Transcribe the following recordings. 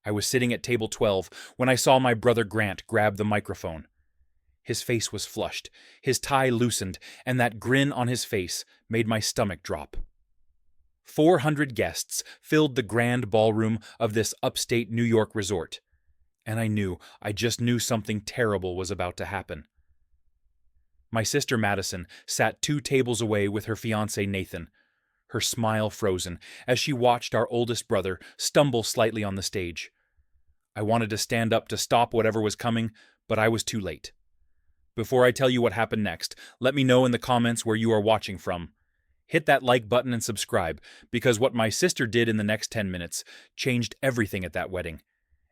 I was sitting at table 12 when I saw my brother Grant grab the microphone. His face was flushed, his tie loosened, and that grin on his face made my stomach drop. 400 guests filled the grand ballroom of this upstate New York resort, and I just knew something terrible was about to happen. My sister Madison sat 2 tables away with her fiancé Nathan, her smile frozen as she watched our oldest brother stumble slightly on the stage. I wanted to stand up to stop whatever was coming, but I was too late. Before I tell you what happened next, let me know in the comments where you are watching from. Hit that like button and subscribe, because what my sister did in the next 10 minutes changed everything at that wedding,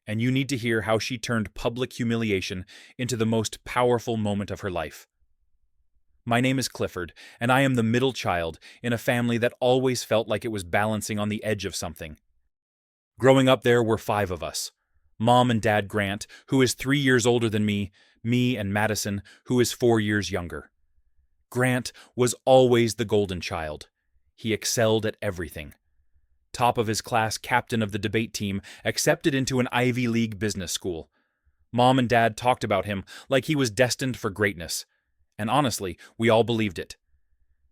and you need to hear how she turned public humiliation into the most powerful moment of her life. My name is Clifford, and I am the middle child in a family that always felt like it was balancing on the edge of something. Growing up, there were 5 of us. Mom and Dad Grant, who is 3 years older than me and Madison, who is 4 years younger. Grant was always the golden child. He excelled at everything. Top of his class, captain of the debate team, accepted into an Ivy League business school. Mom and Dad talked about him like he was destined for greatness. And honestly, we all believed it.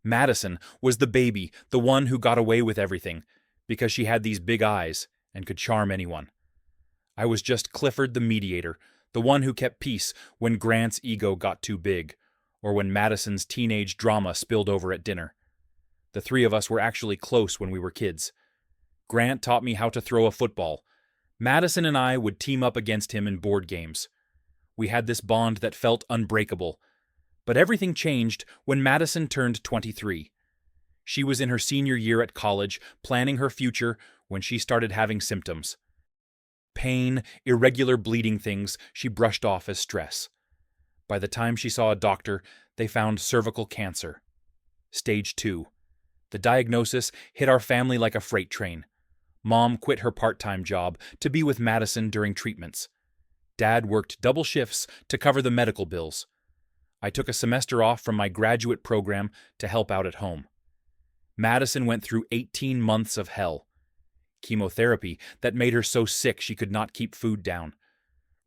Madison was the baby, the one who got away with everything, because she had these big eyes and could charm anyone. I was just Clifford the mediator, the one who kept peace when Grant's ego got too big, or when Madison's teenage drama spilled over at dinner. The 3 of us were actually close when we were kids. Grant taught me how to throw a football. Madison and I would team up against him in board games. We had this bond that felt unbreakable. But everything changed when Madison turned 23. She was in her senior year at college, planning her future, when she started having symptoms. Pain, irregular bleeding things she brushed off as stress. By the time she saw a doctor, they found cervical cancer. Stage 2. The diagnosis hit our family like a freight train. Mom quit her part-time job to be with Madison during treatments. Dad worked double shifts to cover the medical bills. I took a semester off from my graduate program to help out at home. Madison went through 18 months of hell. Chemotherapy that made her so sick she could not keep food down.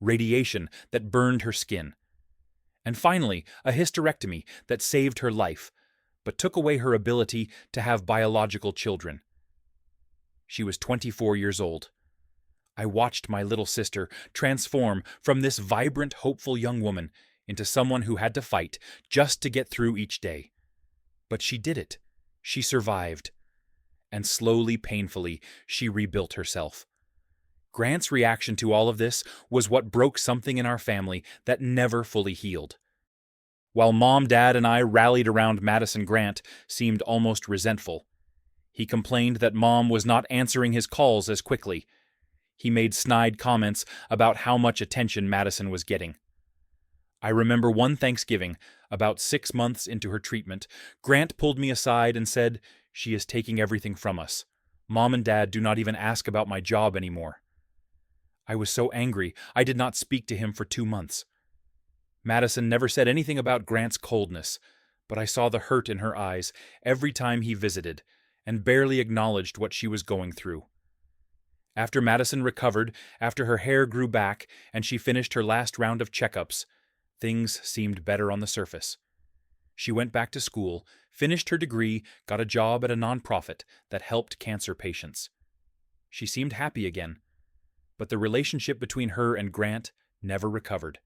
Radiation that burned her skin. And finally, a hysterectomy that saved her life, but took away her ability to have biological children. She was 24 years old. I watched my little sister transform from this vibrant, hopeful young woman into someone who had to fight just to get through each day. But she did it. She survived. And slowly, painfully, she rebuilt herself. Grant's reaction to all of this was what broke something in our family that never fully healed. While Mom, Dad, and I rallied around Madison, Grant seemed almost resentful. He complained that Mom was not answering his calls as quickly. He made snide comments about how much attention Madison was getting. I remember one Thanksgiving, about 6 months into her treatment, Grant pulled me aside and said, "She is taking everything from us. Mom and Dad do not even ask about my job anymore." I was so angry, I did not speak to him for 2 months. Madison never said anything about Grant's coldness, but I saw the hurt in her eyes every time he visited, and barely acknowledged what she was going through. After Madison recovered, after her hair grew back, and she finished her last round of checkups, things seemed better on the surface. She went back to school, finished her degree, got a job at a nonprofit that helped cancer patients. She seemed happy again, but the relationship between her and Grant never recovered.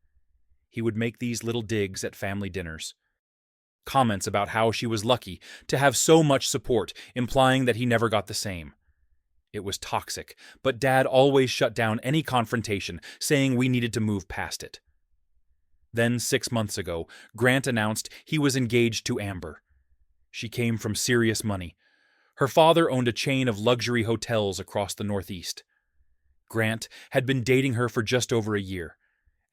He would make these little digs at family dinners. Comments about how she was lucky to have so much support, implying that he never got the same. It was toxic, but Dad always shut down any confrontation, saying we needed to move past it. Then, 6 months ago, Grant announced he was engaged to Amber. She came from serious money. Her father owned a chain of luxury hotels across the Northeast. Grant had been dating her for just over a year,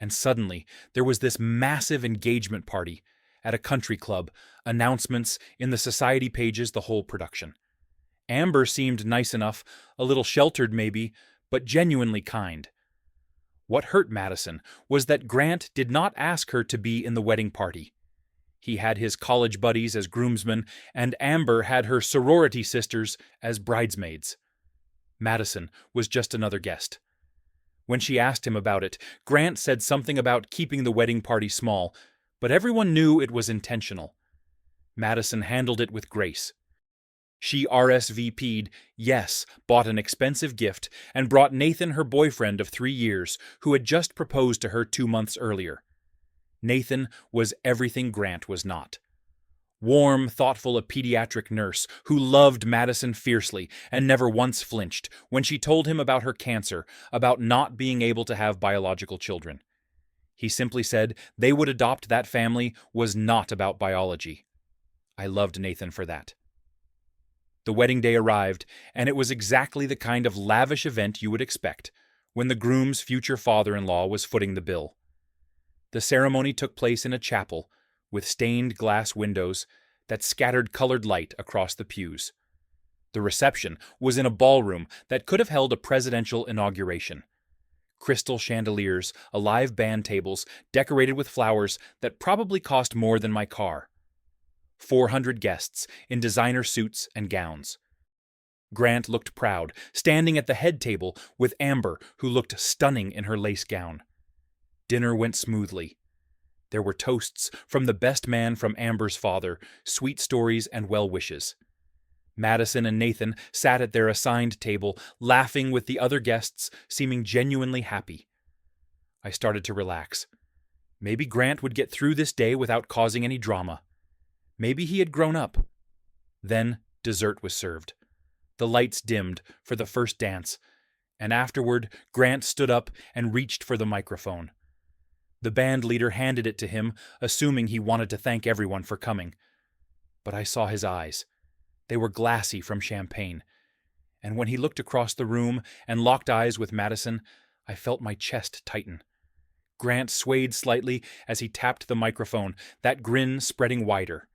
and suddenly there was this massive engagement party at a country club, announcements in the society pages, the whole production. Amber seemed nice enough, a little sheltered maybe, but genuinely kind. What hurt Madison was that Grant did not ask her to be in the wedding party. He had his college buddies as groomsmen, and Amber had her sorority sisters as bridesmaids. Madison was just another guest. When she asked him about it, Grant said something about keeping the wedding party small, but everyone knew it was intentional. Madison handled it with grace. She RSVP'd, yes, bought an expensive gift, and brought Nathan, her boyfriend of 3 years, who had just proposed to her 2 months earlier. Nathan was everything Grant was not. Warm, thoughtful, a pediatric nurse who loved Madison fiercely and never once flinched when she told him about her cancer, about not being able to have biological children. He simply said they would adopt that family was not about biology. I loved Nathan for that. The wedding day arrived, and it was exactly the kind of lavish event you would expect when the groom's future father-in-law was footing the bill. The ceremony took place in a chapel with stained glass windows that scattered colored light across the pews. The reception was in a ballroom that could have held a presidential inauguration. Crystal chandeliers, alive band tables, decorated with flowers that probably cost more than my car. 400 guests in designer suits and gowns. Grant looked proud, standing at the head table with Amber, who looked stunning in her lace gown. Dinner went smoothly. There were toasts from the best man from Amber's father, sweet stories and well wishes. Madison and Nathan sat at their assigned table, laughing with the other guests, seeming genuinely happy. I started to relax. Maybe Grant would get through this day without causing any drama. Maybe he had grown up. Then dessert was served. The lights dimmed for the first dance, and afterward Grant stood up and reached for the microphone. The band leader handed it to him, assuming he wanted to thank everyone for coming. But I saw his eyes. They were glassy from champagne. And when he looked across the room and locked eyes with Madison, I felt my chest tighten. Grant swayed slightly as he tapped the microphone, that grin spreading wider.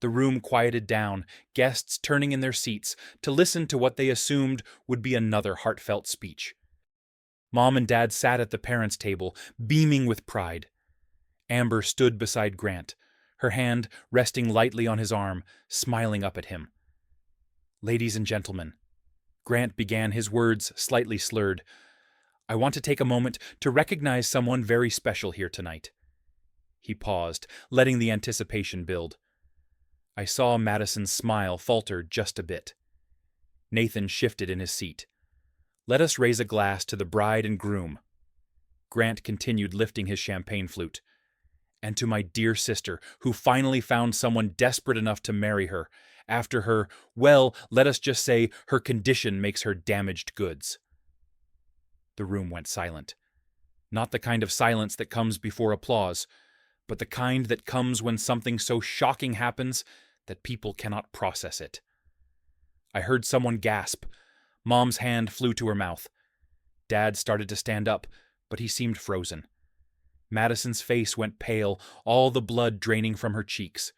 The room quieted down, guests turning in their seats to listen to what they assumed would be another heartfelt speech. Mom and Dad sat at the parents' table, beaming with pride. Amber stood beside Grant, her hand resting lightly on his arm, smiling up at him. "Ladies and gentlemen," Grant began, his words slightly slurred, "I want to take a moment to recognize someone very special here tonight." He paused, letting the anticipation build. I saw Madison's smile falter just a bit. Nathan shifted in his seat. "Let us raise a glass to the bride and groom." Grant continued lifting his champagne flute. "And to my dear sister, who finally found someone desperate enough to marry her, after her, well, let us just say her condition makes her damaged goods." The room went silent. Not the kind of silence that comes before applause, but the kind that comes when something so shocking happens that people cannot process it. I heard someone gasp. Mom's hand flew to her mouth. Dad started to stand up, but he seemed frozen. Madison's face went pale, all the blood draining from her cheeks.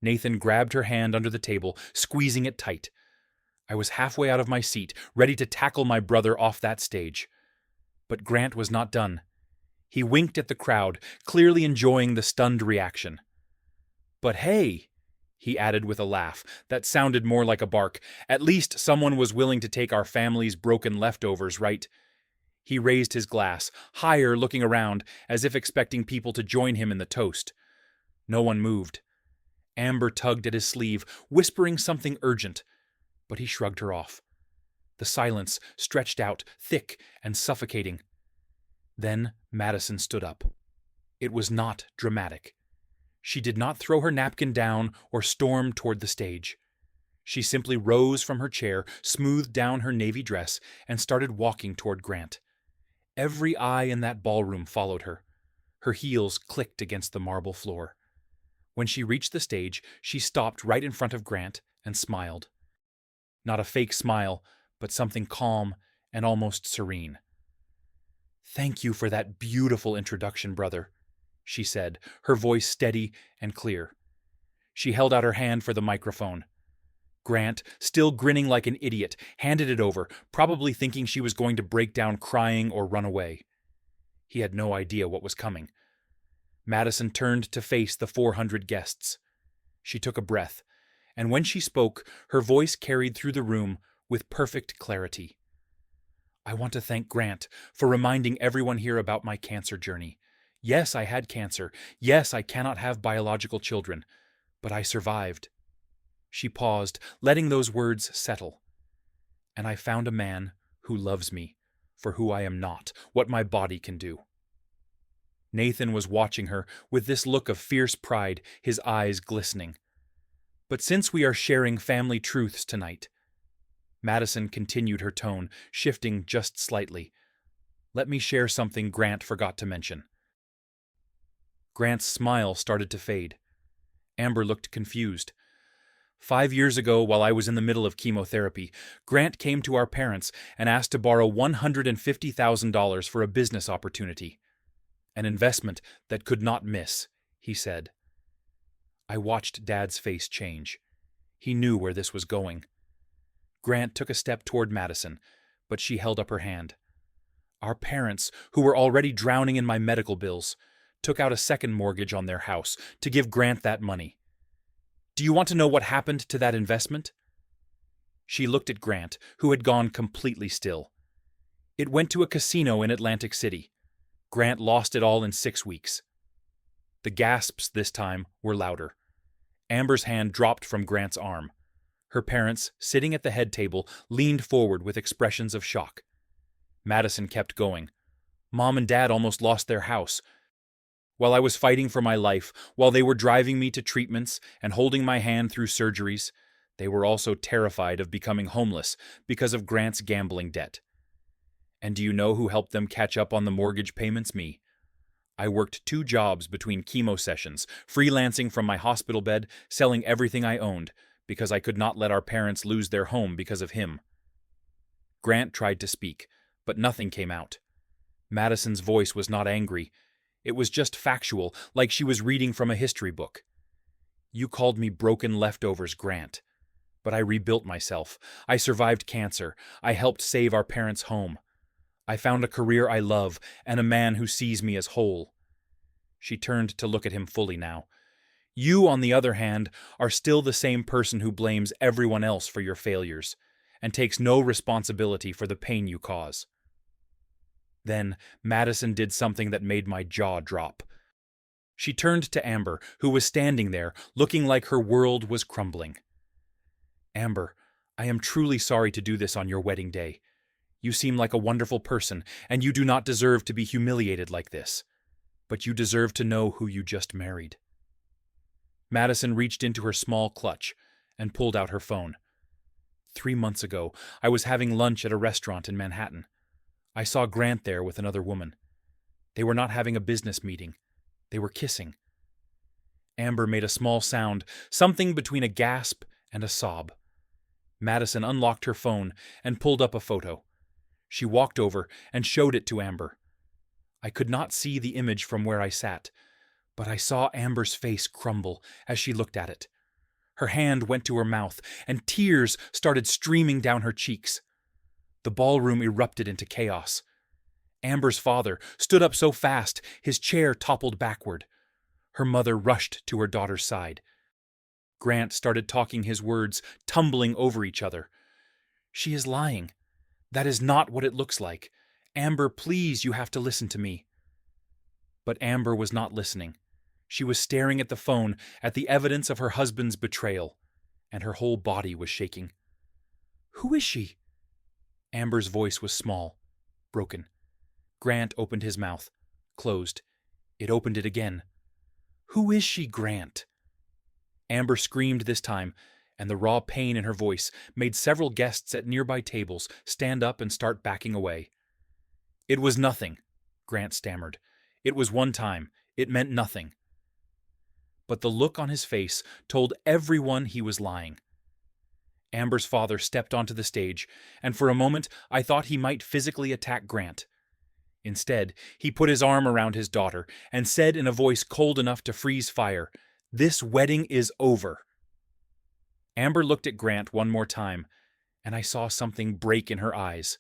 Nathan grabbed her hand under the table, squeezing it tight. I was halfway out of my seat, ready to tackle my brother off that stage. But Grant was not done. He winked at the crowd, clearly enjoying the stunned reaction. "But hey," he added with a laugh that sounded more like a bark, "at least someone was willing to take our family's broken leftovers, right?" He raised his glass, higher, looking around, as if expecting people to join him in the toast. No one moved. Amber tugged at his sleeve, whispering something urgent, but he shrugged her off. The silence stretched out, thick and suffocating. Then Madison stood up. It was not dramatic. She did not throw her napkin down or storm toward the stage. She simply rose from her chair, smoothed down her navy dress, and started walking toward Grant. Every eye in that ballroom followed her. Her heels clicked against the marble floor. When she reached the stage, she stopped right in front of Grant and smiled. Not a fake smile, but something calm and almost serene. "Thank you for that beautiful introduction, brother," she said, her voice steady and clear. She held out her hand for the microphone. Grant, still grinning like an idiot, handed it over, probably thinking she was going to break down crying or run away. He had no idea what was coming. Madison turned to face the 400 guests. She took a breath, and when she spoke, her voice carried through the room with perfect clarity. I want to thank Grant for reminding everyone here about my cancer journey. Yes, I had cancer. Yes, I cannot have biological children. But I survived." She paused, letting those words settle. "And I found a man who loves me for who I am not, what my body can do." Nathan was watching her with this look of fierce pride, his eyes glistening. "But since we are sharing family truths tonight," Madison continued her tone, shifting just slightly, "let me share something Grant forgot to mention." Grant's smile started to fade. Amber looked confused. 5 years ago, while I was in the middle of chemotherapy, Grant came to our parents and asked to borrow $150,000 for a business opportunity. "An investment that could not miss," he said. I watched Dad's face change. He knew where this was going. Grant took a step toward Madison, but she held up her hand. Our parents, who were already drowning in my medical bills, took out a second mortgage on their house to give Grant that money. Do you want to know what happened to that investment? She looked at Grant, who had gone completely still. It went to a casino in Atlantic City. Grant lost it all in 6 weeks. The gasps this time were louder. Amber's hand dropped from Grant's arm. Her parents, sitting at the head table, leaned forward with expressions of shock. Madison kept going. "Mom and Dad almost lost their house. While I was fighting for my life, while they were driving me to treatments and holding my hand through surgeries, they were also terrified of becoming homeless because of Grant's gambling debt. And do you know who helped them catch up on the mortgage payments? Me. I worked 2 jobs between chemo sessions, freelancing from my hospital bed, selling everything I owned, because I could not let our parents lose their home because of him." Grant tried to speak, but nothing came out. Madison's voice was not angry. It was just factual, like she was reading from a history book. "You called me broken leftovers, Grant. But I rebuilt myself. I survived cancer. I helped save our parents' home. I found a career I love and a man who sees me as whole." She turned to look at him fully now. "You, on the other hand, are still the same person who blames everyone else for your failures and takes no responsibility for the pain you cause." Then Madison did something that made my jaw drop. She turned to Amber, who was standing there, looking like her world was crumbling. "Amber, I am truly sorry to do this on your wedding day. You seem like a wonderful person, and you do not deserve to be humiliated like this. But you deserve to know who you just married." Madison reached into her small clutch and pulled out her phone. 3 months ago, I was having lunch at a restaurant in Manhattan. I saw Grant there with another woman. They were not having a business meeting. They were kissing. Amber made a small sound, something between a gasp and a sob. Madison unlocked her phone and pulled up a photo. She walked over and showed it to Amber. I could not see the image from where I sat, but I saw Amber's face crumble as she looked at it. Her hand went to her mouth, and tears started streaming down her cheeks. The ballroom erupted into chaos. Amber's father stood up so fast his chair toppled backward. Her mother rushed to her daughter's side. Grant started talking, his words tumbling over each other. "She is lying. That is not what it looks like. Amber, please, you have to listen to me." But Amber was not listening. She was staring at the phone, at the evidence of her husband's betrayal, and her whole body was shaking. "Who is she?" Amber's voice was small, broken. Grant opened his mouth, closed. It opened it again. "Who is she, Grant?" Amber screamed this time, and the raw pain in her voice made several guests at nearby tables stand up and start backing away. "It was nothing," Grant stammered. "It was one time. It meant nothing." But the look on his face told everyone he was lying. Amber's father stepped onto the stage, and for a moment I thought he might physically attack Grant. Instead, he put his arm around his daughter and said in a voice cold enough to freeze fire, "This wedding is over." Amber looked at Grant one more time, and I saw something break in her eyes.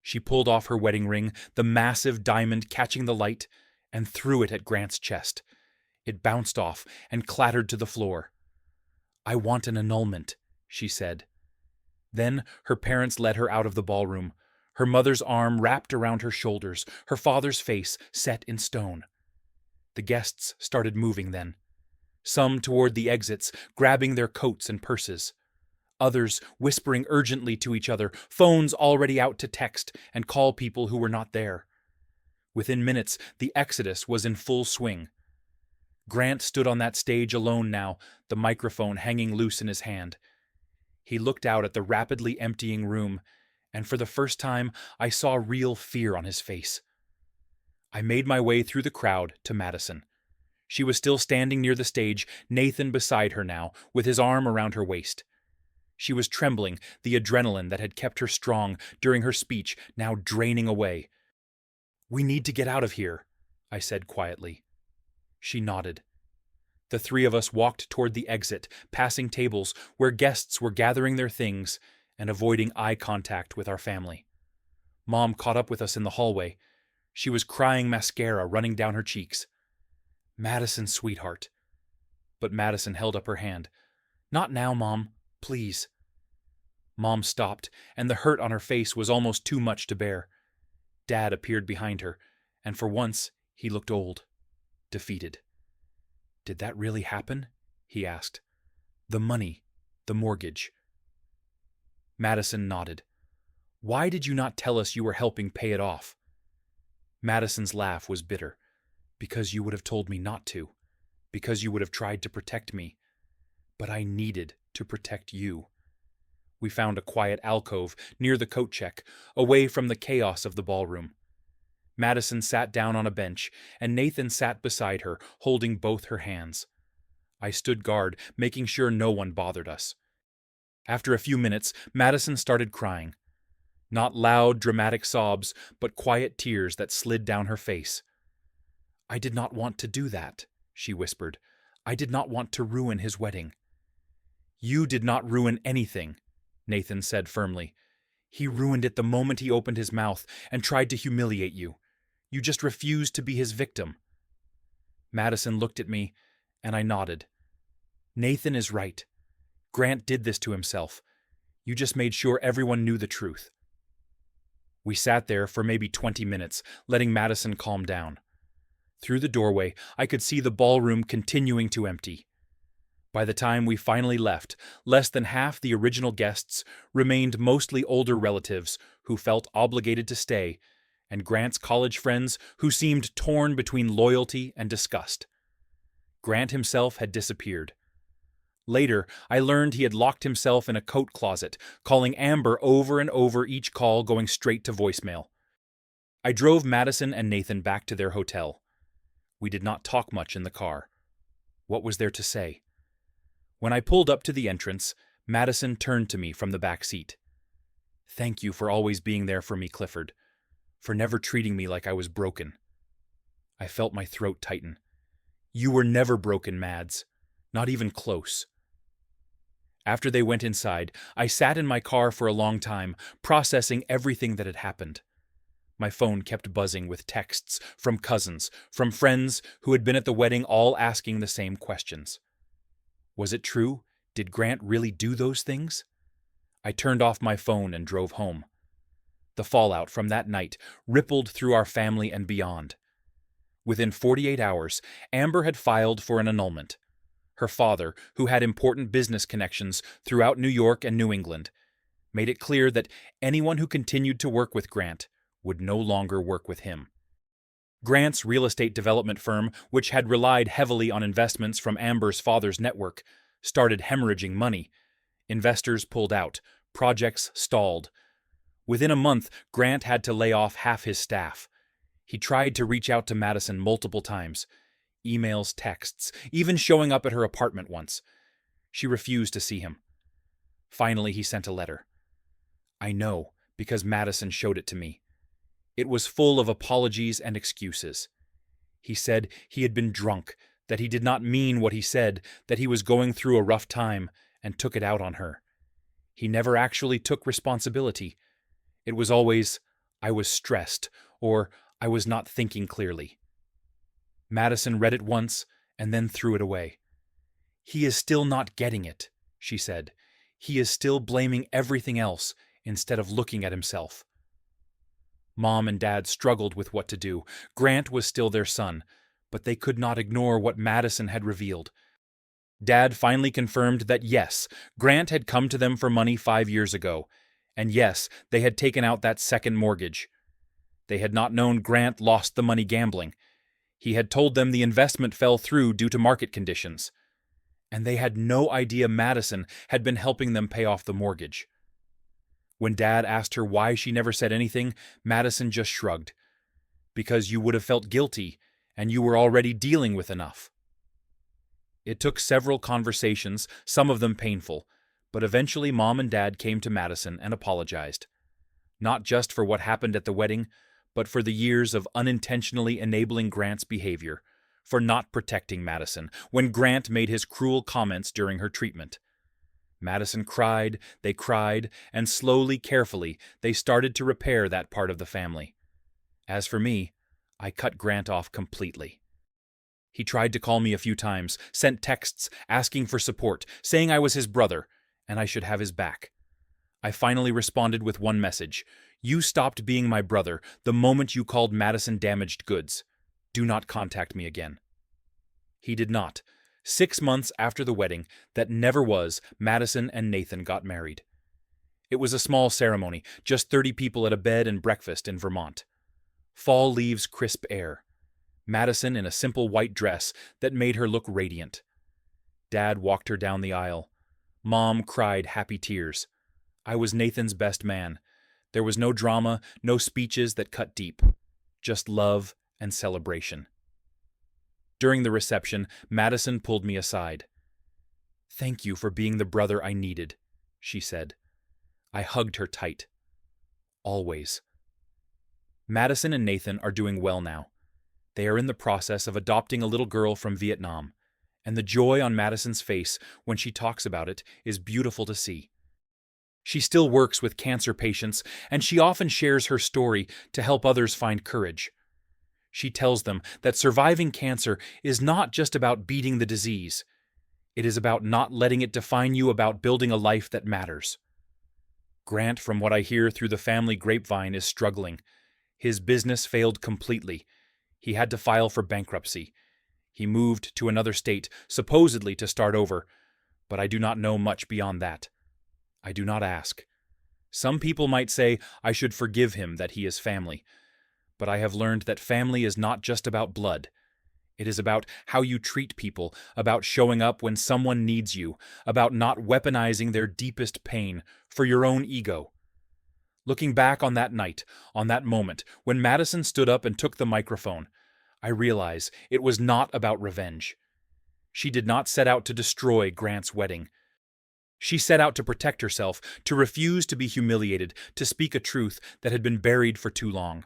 She pulled off her wedding ring, the massive diamond catching the light, and threw it at Grant's chest. It bounced off and clattered to the floor. "I want an annulment," she said. Then her parents led her out of the ballroom. her mother's arm wrapped around her shoulders, her father's face set in stone. The guests started moving then, some toward the exits, grabbing their coats and purses. Others whispering urgently to each other, phones already out to text and call people who were not there. Within minutes, the exodus was in full swing. Grant stood on that stage alone now, the microphone hanging loose in his hand. He looked out at the rapidly emptying room, and for the first time I saw real fear on his face. I made my way through the crowd to Madison. She was still standing near the stage, Nathan beside her now, with his arm around her waist. She was trembling, the adrenaline that had kept her strong during her speech now draining away. "We need to get out of here," I said quietly. She nodded. The three of us walked toward the exit, passing tables where guests were gathering their things and avoiding eye contact with our family. Mom caught up with us in the hallway. She was crying mascara running down her cheeks. "Madison, sweetheart." But Madison held up her hand. "Not now, Mom. Please." Mom stopped, and the hurt on her face was almost too much to bear. Dad appeared behind her, and for once he looked old, defeated. "Did that really happen?" he asked. "The money, the mortgage." Madison nodded. "Why did you not tell us you were helping pay it off?" Madison's laugh was bitter. "Because you would have told me not to. Because you would have tried to protect me. But I needed to protect you." We found a quiet alcove near the coat check, away from the chaos of the ballroom. Madison sat down on a bench, and Nathan sat beside her, holding both her hands. I stood guard, making sure no one bothered us. After a few minutes, Madison started crying. Not loud, dramatic sobs, but quiet tears that slid down her face. "I did not want to do that," she whispered. "I did not want to ruin his wedding." "You did not ruin anything," Nathan said firmly. "He ruined it the moment he opened his mouth and tried to humiliate you. You just refused to be his victim." Madison looked at me, and I nodded. "Nathan is right. Grant did this to himself. You just made sure everyone knew the truth." We sat there for maybe 20 minutes, letting Madison calm down. Through the doorway, I could see the ballroom continuing to empty. By the time we finally left, less than half the original guests remained mostly older relatives who felt obligated to stay, and Grant's college friends who seemed torn between loyalty and disgust. Grant himself had disappeared. Later, I learned he had locked himself in a coat closet, calling Amber over and over, each call going straight to voicemail. I drove Madison and Nathan back to their hotel. We did not talk much in the car. What was there to say? When I pulled up to the entrance, Madison turned to me from the back seat. "Thank you for always being there for me, Clifford. For never treating me like I was broken." I felt my throat tighten. "You were never broken, Mads. Not even close." After they went inside, I sat in my car for a long time, processing everything that had happened. My phone kept buzzing with texts from cousins, from friends who had been at the wedding, all asking the same questions. Was it true? Did Grant really do those things? I turned off my phone and drove home. The fallout from that night rippled through our family and beyond. Within 48 hours, Amber had filed for an annulment. Her father, who had important business connections throughout New York and New England, made it clear that anyone who continued to work with Grant would no longer work with him. Grant's real estate development firm, which had relied heavily on investments from Amber's father's network, started hemorrhaging money. Investors pulled out. Projects stalled. Within a month, Grant had to lay off half his staff. He tried to reach out to Madison multiple times. Emails, texts, even showing up at her apartment once. She refused to see him. Finally, he sent a letter. I know, because Madison showed it to me. It was full of apologies and excuses. He said he had been drunk, that he did not mean what he said, that he was going through a rough time, and took it out on her. He never actually took responsibility. It was always, I was stressed, or I was not thinking clearly. Madison read it once, and then threw it away. He is still not getting it, she said. He is still blaming everything else instead of looking at himself. Mom and Dad struggled with what to do. Grant was still their son, but they could not ignore what Madison had revealed. Dad finally confirmed that yes, Grant had come to them for money 5 years ago, and yes, they had taken out that second mortgage. They had not known Grant lost the money gambling. He had told them the investment fell through due to market conditions. And they had no idea Madison had been helping them pay off the mortgage. When Dad asked her why she never said anything, Madison just shrugged. Because you would have felt guilty, and you were already dealing with enough. It took several conversations, some of them painful, but eventually Mom and Dad came to Madison and apologized. Not just for what happened at the wedding, but for the years of unintentionally enabling Grant's behavior, for not protecting Madison when Grant made his cruel comments during her treatment. Madison cried, they cried, and slowly, carefully, they started to repair that part of the family. As for me, I cut Grant off completely. He tried to call me a few times, sent texts asking for support, saying I was his brother, and I should have his back. I finally responded with one message: "You stopped being my brother the moment you called Madison damaged goods. Do not contact me again." He did not. 6 months after the wedding that never was, Madison and Nathan got married. It was a small ceremony, just 30 people at a bed and breakfast in Vermont. Fall leaves crisp air. Madison in a simple white dress that made her look radiant. Dad walked her down the aisle. Mom cried happy tears. I was Nathan's best man. There was no drama, no speeches that cut deep. Just love and celebration. During the reception, Madison pulled me aside. "Thank you for being the brother I needed," she said. I hugged her tight. Always. Madison and Nathan are doing well now. They are in the process of adopting a little girl from Vietnam, and the joy on Madison's face when she talks about it is beautiful to see. She still works with cancer patients, and she often shares her story to help others find courage. She tells them that surviving cancer is not just about beating the disease. It is about not letting it define you, about building a life that matters. Grant, from what I hear through the family grapevine, is struggling. His business failed completely. He had to file for bankruptcy. He moved to another state, supposedly to start over, but I do not know much beyond that. I do not ask. Some people might say I should forgive him that he is family, but I have learned that family is not just about blood. It is about how you treat people, about showing up when someone needs you, about not weaponizing their deepest pain for your own ego. Looking back on that night, on that moment, when Madison stood up and took the microphone, I realize it was not about revenge. She did not set out to destroy Grant's wedding. She set out to protect herself, to refuse to be humiliated, to speak a truth that had been buried for too long.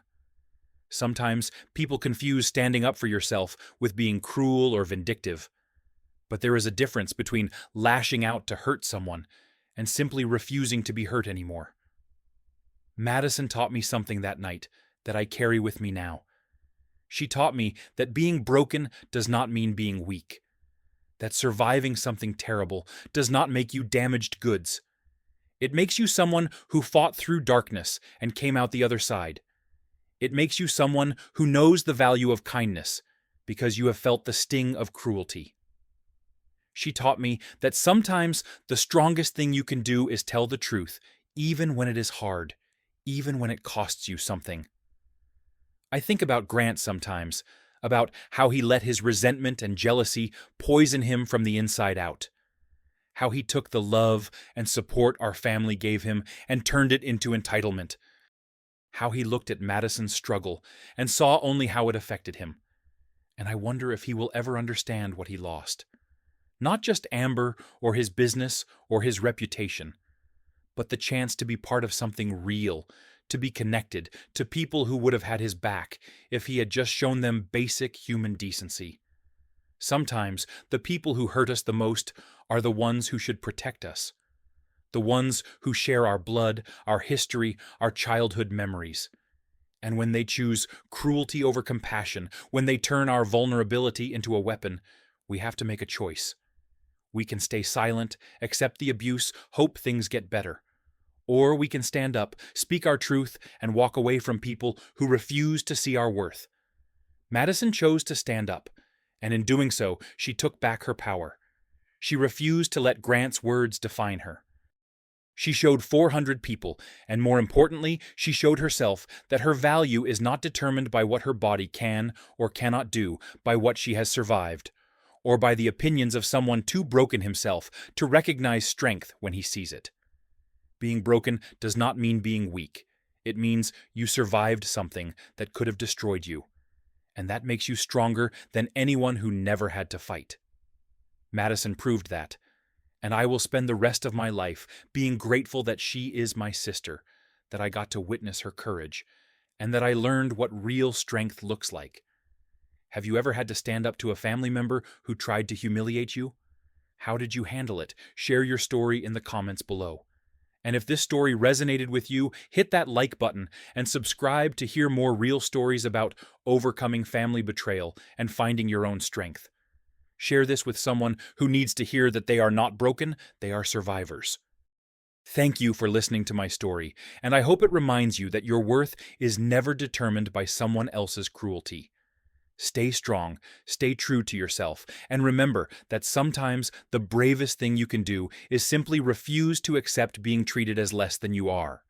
Sometimes people confuse standing up for yourself with being cruel or vindictive. But there is a difference between lashing out to hurt someone and simply refusing to be hurt anymore. Madison taught me something that night that I carry with me now. She taught me that being broken does not mean being weak. That surviving something terrible does not make you damaged goods. It makes you someone who fought through darkness and came out the other side. It makes you someone who knows the value of kindness because you have felt the sting of cruelty. She taught me that sometimes the strongest thing you can do is tell the truth, even when it is hard, even when it costs you something. I think about Grant sometimes, about how he let his resentment and jealousy poison him from the inside out. How he took the love and support our family gave him and turned it into entitlement. How he looked at Madison's struggle and saw only how it affected him. And I wonder if he will ever understand what he lost. Not just Amber or his business or his reputation, but the chance to be part of something real, to be connected to people who would have had his back if he had just shown them basic human decency. Sometimes the people who hurt us the most are the ones who should protect us. The ones who share our blood, our history, our childhood memories. And when they choose cruelty over compassion, when they turn our vulnerability into a weapon, we have to make a choice. We can stay silent, accept the abuse, hope things get better. Or we can stand up, speak our truth, and walk away from people who refuse to see our worth. Madison chose to stand up, and in doing so, she took back her power. She refused to let Grant's words define her. She showed 400 people, and more importantly, she showed herself that her value is not determined by what her body can or cannot do, by what she has survived, or by the opinions of someone too broken himself to recognize strength when he sees it. Being broken does not mean being weak. It means you survived something that could have destroyed you, and that makes you stronger than anyone who never had to fight. Madison proved that, and I will spend the rest of my life being grateful that she is my sister, that I got to witness her courage, and that I learned what real strength looks like. Have you ever had to stand up to a family member who tried to humiliate you? How did you handle it? Share your story in the comments below. And if this story resonated with you, hit that like button and subscribe to hear more real stories about overcoming family betrayal and finding your own strength. Share this with someone who needs to hear that they are not broken, they are survivors. Thank you for listening to my story, and I hope it reminds you that your worth is never determined by someone else's cruelty. Stay strong, stay true to yourself, and remember that sometimes the bravest thing you can do is simply refuse to accept being treated as less than you are.